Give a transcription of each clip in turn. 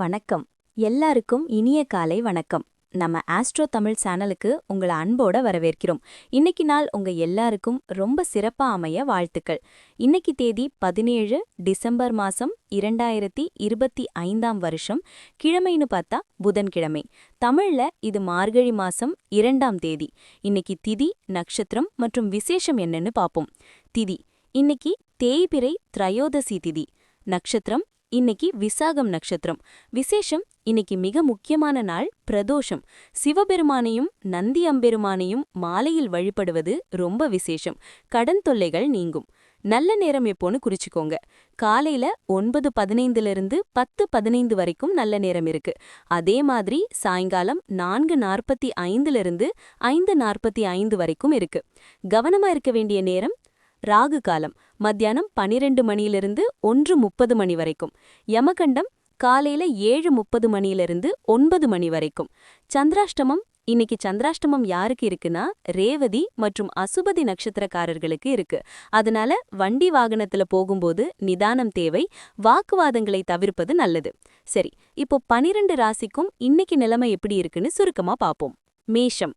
வணக்கம். எல்லாருக்கும் இனிய காலை வணக்கம். நம்ம ஆஸ்ட்ரோ தமிழ் சேனலுக்கு உங்களை அன்போட வரவேற்கிறோம். இன்னைக்கு நாள் உங்க எல்லாருக்கும் ரொம்ப சிறப்பா அமைய வாழ்த்துக்கள். இன்னைக்கு தேதி 17 டிசம்பர் மாசம் 2025 வருஷம். கிழமைன்னு பார்த்தா புதன்கிழமை. தமிழ்ல இது மார்கழி மாசம் 2ஆம் தேதி. இன்னைக்கு திதி, நட்சத்திரம் மற்றும் விசேஷம் என்னன்னு பாப்போம். திதி இன்னைக்கு தேய்பிறை திரையோதசி திதி. நட்சத்திரம் இன்னைக்கு விசாகம் நட்சத்திரம். விசேஷம் இன்னைக்கு மிக முக்கியமான நாள் பிரதோஷம். சிவபெருமானையும் நந்தி அம்பெருமானையும் மாலையில் வழிபடுவது ரொம்ப விசேஷம். கடன் தொல்லைகள் நீங்கும். நல்ல நேரம் எப்போன்னு குறிச்சுக்கோங்க. காலையில 9:15 10:15 வரைக்கும் நல்ல நேரம் இருக்கு. அதே மாதிரி சாயங்காலம் 4:45 5:45 வரைக்கும் இருக்கு. கவனமா இருக்க வேண்டிய நேரம் ராகு காலம் மத்தியானம் 12 மணியிலிருந்து 1:30 மணி வரைக்கும். யமகண்டம் காலையில 7:30 மணியிலிருந்து 9 மணி வரைக்கும். சந்திராஷ்டமம் இன்னைக்கு சந்திராஷ்டமம் யாருக்கு இருக்குன்னா ரேவதி மற்றும் அசுபதி நட்சத்திரக்காரர்களுக்கு இருக்கு. அதனால வண்டி வாகனத்துல போகும்போது நிதானம் தேவை. வாக்குவாதங்களை தவிர்ப்பது நல்லது. சரி, இப்போ 12 ராசிக்கும் இன்னைக்கு நிலைமை எப்படி இருக்குன்னு சுருக்கமா பாப்போம். மேஷம்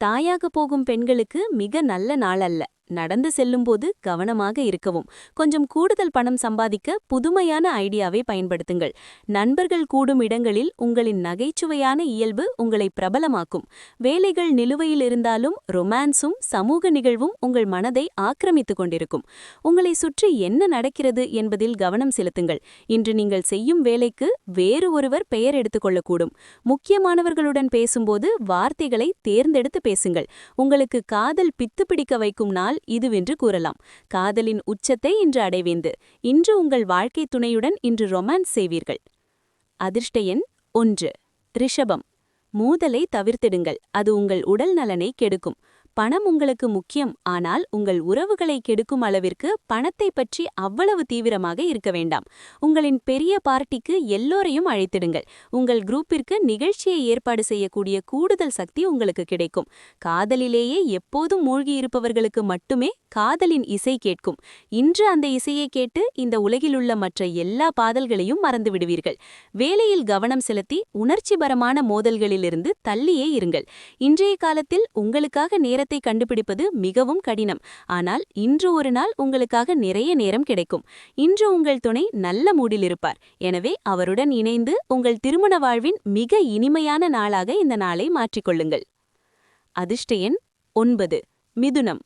தாயாக போகும் பெண்களுக்கு மிக நல்ல நாள் அல்ல. நடந்து செல்லும்போது கவனமாக இருக்கவும். கொஞ்சம் கூடுதல் பணம் சம்பாதிக்க புதுமையான ஐடியாவை பயன்படுத்துங்கள். நண்பர்கள் கூடும் இடங்களில் உங்களின் நகைச்சுவையான இயல்பு உங்களை பிரபலமாக்கும். வேலைகள் நிலுவையில் இருந்தாலும் ரொமான்ஸும் சமூக நிகழ்வும் உங்கள் மனதை ஆக்கிரமித்துக் கொண்டிருக்கும். உங்களை சுற்றி என்ன நடக்கிறது என்பதில் கவனம் செலுத்துங்கள். இன்று நீங்கள் செய்யும் வேலைக்கு வேறு ஒருவர் பெயர் எடுத்துக்கொள்ளக்கூடும். முக்கியமானவர்களுடன் பேசும்போது வார்த்தைகளை தேர்ந்தெடுத்து பேசுங்கள். உங்களுக்கு காதல் பித்து பிடிக்க வைக்கும் நாள் இதுவென்று கூறலாம். காதலின் உச்சத்தை இன்று அடைவேந்து. இன்று உங்கள் வாழ்க்கை துணையுடன் இன்று ரொமான்ஸ் செய்வீர்கள். அதிர்ஷ்ட எண் 1. ரிஷபம் மூதலை தவிர்த்திடுங்கள். அது உங்கள் உடல் நலனை கெடுக்கும். பணம் உங்களுக்கு முக்கியம், ஆனால் உங்கள் உறவுகளை கெடுக்கும் அளவிற்கு பணத்தை பற்றி அவ்வளவு தீவிரமாக இருக்க வேண்டாம். உங்களின் பெரிய பார்ட்டிக்கு எல்லோரையும் அழைத்திடுங்கள். உங்கள் குரூப்பிற்கு நிகழ்ச்சியை ஏற்பாடு செய்யக்கூடிய கூடுதல் சக்தி உங்களுக்கு கிடைக்கும். காதலிலேயே எப்போதும் மூழ்கியிருப்பவர்களுக்கு மட்டுமே காதலின் இசை கேட்கும். இன்று அந்த இசையை கேட்டு இந்த உலகிலுள்ள மற்ற எல்லா பாதல்களையும் மறந்து விடுவீர்கள். வேலையில் கவனம் செலுத்தி உணர்ச்சிபரமான மோதல்களிலிருந்து தள்ளியே இருங்கள். இன்றைய காலத்தில் உங்களுக்காக நேரத்தை கண்டுபிடிப்பது மிகவும் கடினம். ஆனால் இன்று ஒரு நாள் உங்களுக்காக நிறைய நேரம் கிடைக்கும். இன்று உங்கள் துணை நல்ல மூடில் இருப்பார். எனவே அவருடன் இணைந்து உங்கள் திருமண வாழ்வின் மிக இனிமையான நாளாக இந்த நாளை மாற்றிக்கொள்ளுங்கள். அதிர்ஷ்ட எண் 9. மிதுனம்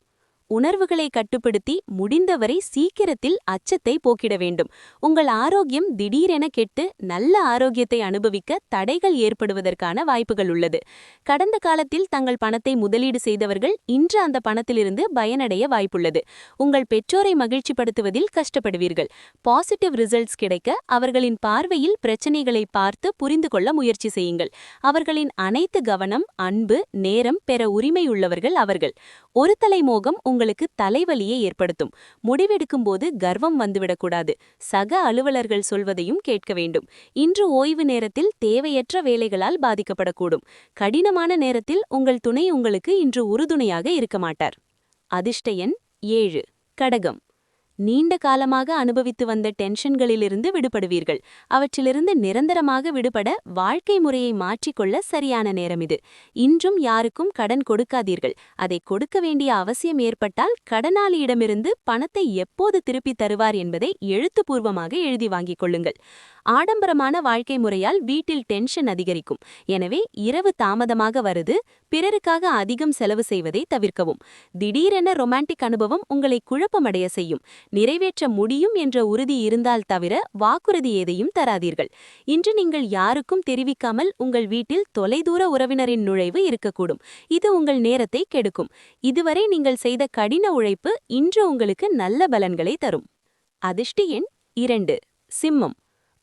உணர்வுகளை கட்டுப்படுத்தி முடிந்தவரை சீக்கிரத்தில் அச்சத்தை போக்கிட வேண்டும். உங்கள் ஆரோக்கியம் திடீரென கெட்டு நல்ல ஆரோக்கியத்தை அனுபவிக்க தடைகள் ஏற்படுவதற்கான வாய்ப்புகள் உள்ளது. கடந்த காலத்தில் தங்கள் பணத்தை முதலீடு செய்தவர்கள் இன்று அந்த பணத்திலிருந்து பயனடைய வாய்ப்புள்ளது. உங்கள் பெற்றோரை மகிழ்ச்சிப்படுத்துவதில் கஷ்டப்படுவீர்கள். பாசிட்டிவ் ரிசல்ட்ஸ் கிடைக்க அவர்களின் பார்வையில் பிரச்சனைகளை பார்த்து புரிந்து கொள்ள முயற்சி செய்யுங்கள். அவர்களின் அனைத்து கவனம், அன்பு, நேரம் பெற உரிமையுள்ளவர்கள் அவர்கள். ஒரு தலைமோகம் உங்களுக்கு தலைவலியை ஏற்படுத்தும். முடிவெடுக்கும் போது கர்வம் வந்துவிடக்கூடாது. சக அலுவலர்கள் சொல்வதையும் கேட்க வேண்டும். இன்று ஓய்வு நேரத்தில் தேவையற்ற வேலைகளால் பாதிக்கப்படக்கூடும். கடினமான நேரத்தில் உங்கள் துணை உங்களுக்கு இன்று உறுதுணையாக இருக்க மாட்டார். அதிர்ஷ்ட எண் 7. கடகம் நீண்ட காலமாக அனுபவித்து வந்த டென்ஷன்களிலிருந்து விடுபடுவீர்கள். அவற்றிலிருந்து நிரந்தரமாக விடுபட வாழ்க்கை முறையை மாற்றிக்கொள்ள சரியான நேரம் இது. இன்றும் யாருக்கும் கடன் கொடுக்காதீர்கள். அதை கொடுக்க வேண்டிய அவசியம் ஏற்பட்டால் கடனாளியிடமிருந்து பணத்தை எப்போது திருப்பி தருவார் என்பதை எழுத்துப்பூர்வமாக எழுதி வாங்கிக் கொள்ளுங்கள். ஆடம்பரமான வாழ்க்கை முறையால் வீட்டில் டென்ஷன் அதிகரிக்கும். எனவே இரவு தாமதமாக வருது, பிறருக்காக அதிகம் செலவு செய்வதை தவிர்க்கவும். திடீரென ரொமான்டிக் அனுபவம் உங்களை குழப்பமடைய செய்யும். நிறைவேற்ற முடியும் என்ற உறுதி இருந்தால் தவிர வாக்குறுதி ஏதையும் தராதீர்கள். இன்று நீங்கள் யாருக்கும் தெரிவிக்காமல் உங்கள் வீட்டில் தொலைதூர உறவினரின் நுழைவு இருக்கக்கூடும். இது உங்கள் நேரத்தை கெடுக்கும். இதுவரை நீங்கள் செய்த கடின உழைப்பு இன்று உங்களுக்கு நல்ல பலன்களை தரும். அதிர்ஷ்ட எண் 2. சிம்மம்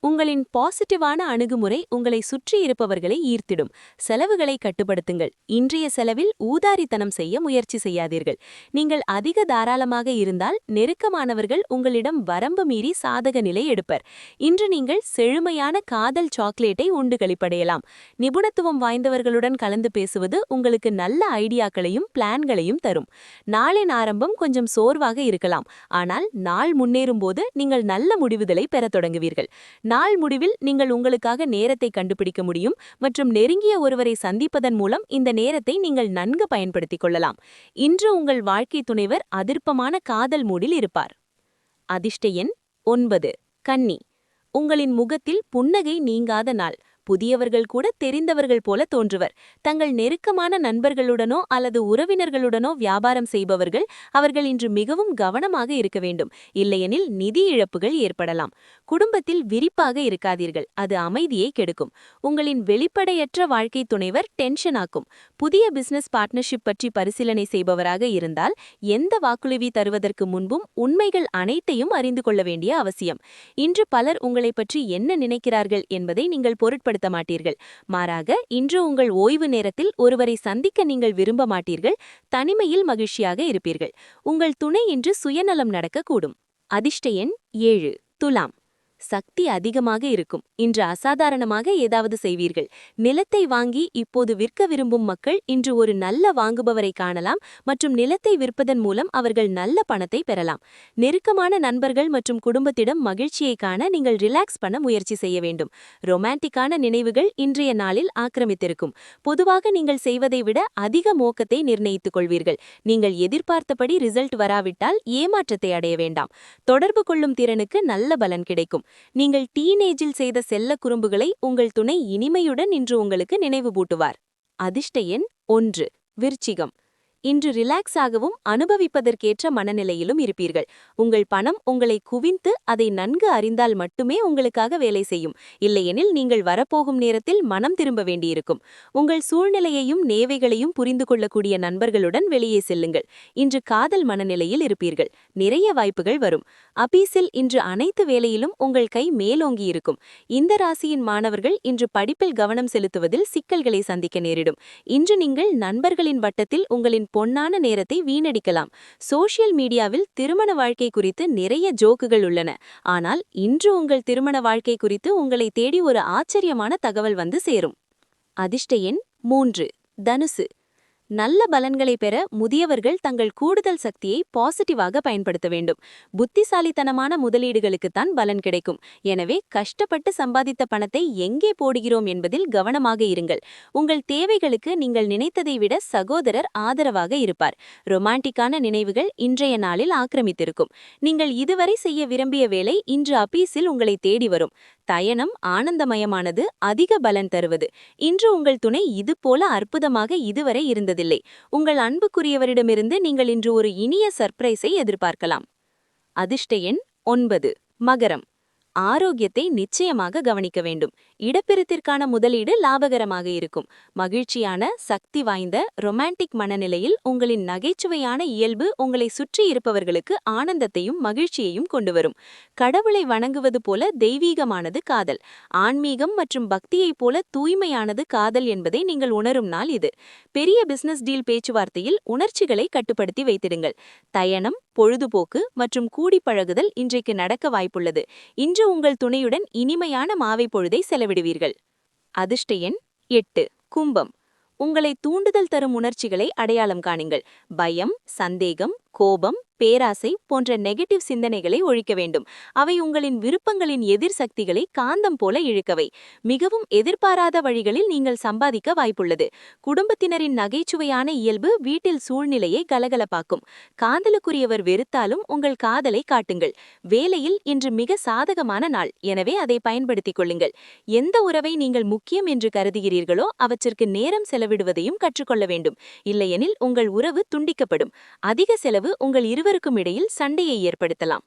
உங்களின் பாசிட்டிவான அணுகுமுறை உங்களை சுற்றி இருப்பவர்களை ஈர்த்திடும். செலவுகளை கட்டுப்படுத்துங்கள். இன்றைய செலவில் ஊதாரித்தனம் செய்ய முயற்சி செய்யாதீர்கள். நீங்கள் அதிக தாராளமாக இருந்தால் நெருக்கமானவர்கள் உங்களிடம் வரம்பு மீறி சாதக நிலை எடுப்பர். இன்று நீங்கள் செழுமையான காதல் சாக்லேட்டை உண்டு களிப்படையலாம். நிபுணத்துவம் வாய்ந்தவர்களுடன் கலந்து பேசுவது உங்களுக்கு நல்ல ஐடியாக்களையும் பிளான்களையும் தரும். நாளின் ஆரம்பம் கொஞ்சம் சோர்வாக இருக்கலாம், ஆனால் நாள் முன்னேறும்போது நீங்கள் நல்ல முடிவுகளை பெறத் தொடங்குவீர்கள். நாள் முடிவில் நீங்கள் உங்களுக்காக நேரத்தை கண்டுபிடிக்க முடியும் மற்றும் நெருங்கிய ஒருவரை சந்திப்பதன் மூலம் இந்த நேரத்தை நீங்கள் நன்கு பயன்படுத்திக் கொள்ளலாம். இன்று உங்கள் வாழ்க்கை துணைவர் அதிர்ப்பமான காதல் மூடில் இருப்பார். அதிர்ஷ்ட எண் 9. கன்னி. உங்களின் முகத்தில் புன்னகை நீங்காத நாள். புதியவர்கள் கூட தெரிந்தவர்கள் போல தோன்றுவர். தங்கள் நெருக்கமான நண்பர்களுடனோ அல்லது உறவினர்களுடனோ வியாபாரம் செய்பவர்கள் அவர்கள் இன்று மிகவும் கவனமாக இருக்க வேண்டும், இல்லையெனில் நிதி இழப்புகள் ஏற்படலாம். குடும்பத்தில் விரிப்பாக இருக்காதீர்கள், அது அமைதியை கெடுக்கும். உங்களின் வெளிப்படையற்ற வாழ்க்கை துணைவர் டென்ஷன் ஆக்கும். புதிய பிசினஸ் பார்ட்னர்ஷிப் பற்றி பரிசீலனை செய்பவராக இருந்தால் எந்த வாக்குறுதி தருவதற்கு முன்பும் உண்மைகள் அனைத்தையும் அறிந்து கொள்ள வேண்டிய அவசியம். இன்று பலர் உங்களை பற்றி என்ன நினைக்கிறார்கள் என்பதை நீங்கள் பொருட்படுத்த மாட்டீர்கள். மாறாக இன்று உங்கள் ஓய்வு நேரத்தில் ஒருவரை சந்திக்க நீங்கள் விரும்ப மாட்டீர்கள். தனிமையில் மகிழ்ச்சியாக இருப்பீர்கள். உங்கள் துணை இன்று சுயநலம் நடக்கக்கூடும். அதிர்ஷ்ட எண் 7. துலாம். சக்தி அதிகமாக இருக்கும். இன்று அசாதாரணமாக ஏதாவது செய்வீர்கள். நிலத்தை வாங்கி இப்போது விற்க விரும்பும் மக்கள் இன்று ஒரு நல்ல வாங்குபவரை காணலாம் மற்றும் நிலத்தை விற்பதன் மூலம் அவர்கள் நல்ல பணத்தை பெறலாம். நெருக்கமான நண்பர்கள் மற்றும் குடும்பத்திடம் மகிழ்ச்சியை காண நீங்கள் ரிலாக்ஸ் பண்ண முயற்சி செய்ய வேண்டும். ரொமான்டிக்கான நினைவுகள் இன்றைய நாளில் ஆக்கிரமித்திருக்கும். பொதுவாக நீங்கள் செய்வதை விட அதிக மோக்கத்தை நிர்ணயித்துக் கொள்வீர்கள். நீங்கள் எதிர்பார்த்தபடி ரிசல்ட் வராவிட்டால் ஏமாற்றத்தை அடைய வேண்டாம். தொடர்பு கொள்ளும் திறனுக்கு நல்ல பலன் கிடைக்கும். நீங்கள் டீனேஜில் செய்த செல்ல குறும்புகளை உங்கள் துணை இனிமையுடன் இன்று உங்களுக்கு நினைவுபூட்டுவார். அதிர்ஷ்ட எண் 1. விருச்சிகம். இன்று ரிலாக்ஸ் ஆகவும் அனுபவிப்பதற்கேற்ற மனநிலையிலும் இருப்பீர்கள். உங்கள் பணம் உங்களை குவிந்து அதை நன்கு அறிந்தால் மட்டுமே உங்களுக்காக வேலை செய்யும், இல்லையெனில் நீங்கள் வரப்போகும் நேரத்தில் மனம் திரும்ப வேண்டியிருக்கும். உங்கள் சூழ்நிலையையும் நேவைகளையும் புரிந்து கொள்ளக்கூடிய நண்பர்களுடன் வெளியே செல்லுங்கள். இன்று காதல் மனநிலையில் இருப்பீர்கள். நிறைய வாய்ப்புகள் வரும். ஆபீஸில் இன்று அனைத்து வேலையிலும் உங்கள் கை மேலோங்கி இருக்கும். இந்த ராசியின் மாணவர்கள் இன்று படிப்பில் கவனம் செலுத்துவதில் சிக்கல்களை சந்திக்க நேரிடும். இன்று நீங்கள் நண்பர்களின் வட்டத்தில் உங்களின் பொன்னான நேரத்தை வீணடிக்கலாம். சோஷியல் மீடியாவில் திருமண வாழ்க்கை குறித்து நிறைய ஜோக்குகள் உள்ளன. ஆனால் இன்று உங்கள் திருமண வாழ்க்கை குறித்து உங்களை தேடி ஒரு ஆச்சரியமான தகவல் வந்து சேரும். அதிர்ஷ்ட எண் 3. தனுசு. நல்ல பலன்களை பெற முதியவர்கள் தங்கள் கூடுதல் சக்தியை பாசிட்டிவாக பயன்படுத்த வேண்டும். புத்திசாலித்தனமான முதலீடுகளுக்குத்தான் பலன் கிடைக்கும். எனவே கஷ்டப்பட்டு சம்பாதித்த பணத்தை எங்கே போடுகிறோம் என்பதில் கவனமாக இருங்கள். உங்கள் தேவைகளுக்கு நீங்கள் நினைத்ததை விட சகோதரர் ஆதரவாக இருப்பார். ரொமான்டிக்கான நினைவுகள் இன்றைய நாளில் ஆக்கிரமித்திருக்கும். நீங்கள் இதுவரை செய்ய விரும்பிய வேலை இன்று ஆபீஸில் உங்களை தேடி வரும். தயணம் ஆனந்தமயமானது, அதிக பலன் தருவது. இன்று உங்கள் துணை இது போல அற்புதமாக இதுவரை இருந்ததில்லை. உங்கள் அன்புக்குரியவரிடமிருந்து நீங்கள் இன்று ஒரு இனிய சர்ப்ரைஸை எதிர்பார்க்கலாம். அதிர்ஷ்ட எண் 9. மகரம். ஆரோக்கியத்தை நிச்சயமாக கவனிக்க வேண்டும். இடப்பெருத்திற்கான முதலீடு லாபகரமாக இருக்கும். மகிழ்ச்சியான, சக்தி வாய்ந்த ரொமான்டிக் மனநிலையில் உங்களின் நகைச்சுவையான இயல்பு உங்களை சுற்றி இருப்பவர்களுக்கு ஆனந்தத்தையும் மகிழ்ச்சியையும் கொண்டுவரும். கடவுளை வணங்குவது போல தெய்வீகமானது காதல். ஆன்மீகம் மற்றும் பக்தியைப் போல தூய்மையானது காதல் என்பதை நீங்கள் உணரும் நாள் இது. பெரிய பிசினஸ் டீல் பேச்சுவார்த்தையில் உணர்ச்சிகளை கட்டுப்படுத்தி வைத்திடுங்கள். தயணம், பொழுதுபோக்கு மற்றும் கூடி பழகுதல் இன்றைக்கு நடக்க வாய்ப்புள்ளது. இன்று உங்கள் துணையுடன் இனிமையான மாவை பொழுதை செலவிடுவீர்கள். அதிர்ஷ்ட எண் 8. கும்பம். உங்களை தூண்டுதல் தரும் உணர்ச்சிகளை அடையாளம் காணுங்கள். பயம், சந்தேகம், கோபம், பேராசை போன்ற நெகட்டிவ் சிந்தனைகளை ஒழிக்க வேண்டும். அவை உங்களின் விருப்பங்களின் எதிர் சக்திகளை காந்தம் போல இழுக்கவை. மிகவும் எதிர்பாராத வழிகளில் நீங்கள் சம்பாதிக்க வாய்ப்புள்ளது. குடும்பத்தினரின் நகைச்சுவையான இயல்பு வீட்டில் சூழ்நிலையை கலகலப்பாக்கும். காதலுக்குரியவர் வெறுத்தாலும் உங்கள் காதலை காட்டுங்கள். வேலையில் இன்று மிக சாதகமான நாள், எனவே அதை பயன்படுத்திக் கொள்ளுங்கள். எந்த உறவை நீங்கள் முக்கியம் என்று கருதுகிறீர்களோ அவற்றிற்கு நேரம் செலவிடுவதையும் கற்றுக்கொள்ள வேண்டும். இல்லையெனில் உங்கள் உறவு துண்டிக்கப்படும். அதிக செலவு உங்கள் இருவருக்கும் இடையில் சண்டையை ஏற்படுத்தலாம்.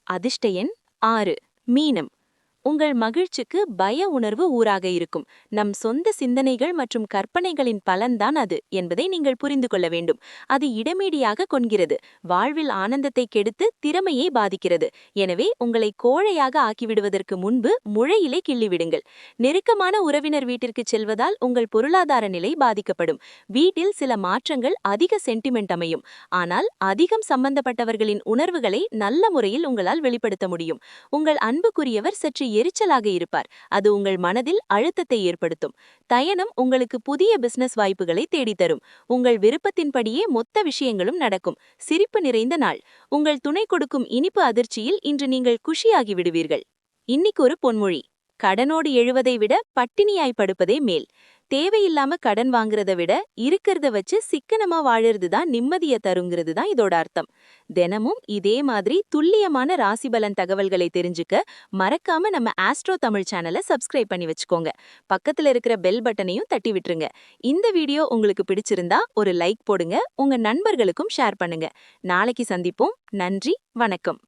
அதிர்ஷ்ட எண் 6. மீனம். உங்கள் மகிழ்ச்சிக்கு பய உணர்வு ஊராக இருக்கும். நம் சொந்த சிந்தனைகள் மற்றும் கற்பனைகளின் பலன்தான் அது என்பதை நீங்கள் புரிந்து கொள்ள வேண்டும். அது இடமேடியாக கொள்கிறது. வாழ்வில் ஆனந்தத்தை கெடுத்து திறமையை பாதிக்கிறது. எனவே உங்களை கோழையாக ஆக்கிவிடுவதற்கு முன்பு முழையிலே கிள்ளிவிடுங்கள். நெருக்கமான உறவினர் வீட்டிற்கு செல்வதால் உங்கள் பொருளாதார நிலை பாதிக்கப்படும். வீட்டில் சில மாற்றங்கள், அதிக சென்டிமெண்ட் அமையும். ஆனால் அதிகம் சம்பந்தப்பட்டவர்களின் உணர்வுகளை நல்ல முறையில் உங்களால் வெளிப்படுத்த முடியும். உங்கள் அன்புக்குரியவர் சற்று எரிச்சலாக இருப்பார். அது உங்கள் மனதில் அழுத்தத்தை ஏற்படுத்தும். தயணம் உங்களுக்கு புதிய பிசினஸ் வாய்ப்புகளை தேடித்தரும். உங்கள் விருப்பத்தின்படியே மொத்த விஷயங்களும் நடக்கும். சிரிப்பு நிறைந்த நாள். உங்கள் துணை கொடுக்கும் இனிப்பு அதிர்ச்சியில் இன்று நீங்கள் குஷியாகி விடுவீர்கள். இன்னைக்கு ஒரு பொன்மொழி. கடனோடு எழுவதை விட பட்டினியாய் படுப்பதே மேல். தேவையில்லாம கடன் வாங்குறத விட இருக்கிறத வச்சு சிக்கனமா வாழறது தான் நிம்மதிய தருங்கிறது தான் இதோட அர்த்தம். தினமும் இதே மாதிரி துல்லியமான ராசிபலன் தகவல்களை தெரிஞ்சுக்க மறக்காம நம்ம ஆஸ்ட்ரோ தமிழ் சேனலை சப்ஸ்கிரைப் பண்ணி வச்சுக்கோங்க. பக்கத்துல இருக்கிற பெல் பட்டனையும் தட்டி விட்டுருங்க. இந்த வீடியோ உங்களுக்கு பிடிச்சிருந்தா ஒரு லைக் போடுங்க, உங்க நண்பர்களுக்கும் ஷேர் பண்ணுங்க. நாளைக்கு சந்திப்போம். நன்றி, வணக்கம்.